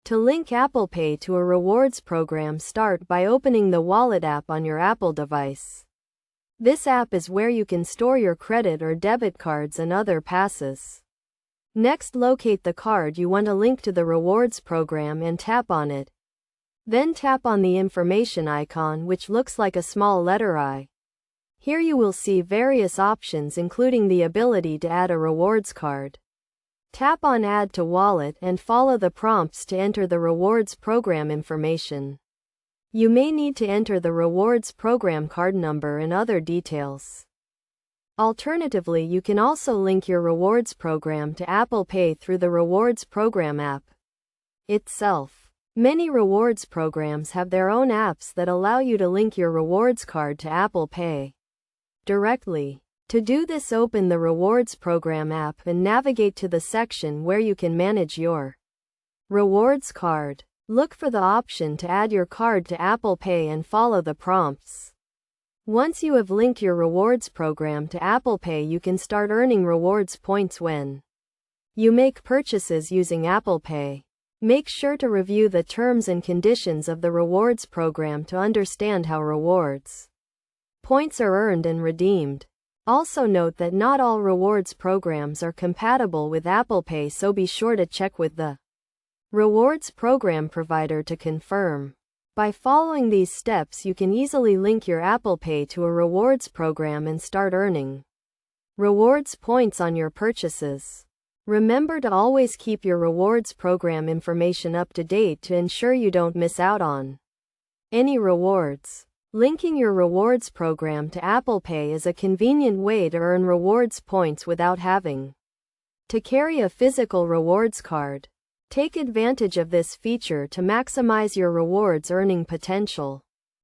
To link Apple Pay to a rewards program, start by opening the Wallet app on your Apple device. This app is where you can store your credit or debit cards and other passes. Next, locate the card you want to link to the rewards program and tap on it. Then tap on the information icon, which looks like a small letter I. Here you will see various options, including the ability to add a rewards card. Tap on Add to Wallet and follow the prompts to enter the rewards program information. You may need to enter the rewards program card number and other details. Alternatively, you can also link your rewards program to Apple Pay through the rewards program app itself. Many rewards programs have their own apps that allow you to link your rewards card to Apple Pay directly. To do this, open the rewards program app and navigate to the section where you can manage your rewards card. Look for the option to add your card to Apple Pay and follow the prompts. Once you have linked your rewards program to Apple Pay, you can start earning rewards points when you make purchases using Apple Pay. Make sure to review the terms and conditions of the rewards program to understand how rewards points are earned and redeemed. Also note that not all rewards programs are compatible with Apple Pay, so be sure to check with the rewards program provider to confirm. By following these steps, you can easily link your Apple Pay to a rewards program and start earning rewards points on your purchases. Remember to always keep your rewards program information up to date to ensure you don't miss out on any rewards. Linking your rewards program to Apple Pay is a convenient way to earn rewards points without having to carry a physical rewards card. Take advantage of this feature to maximize your rewards earning potential.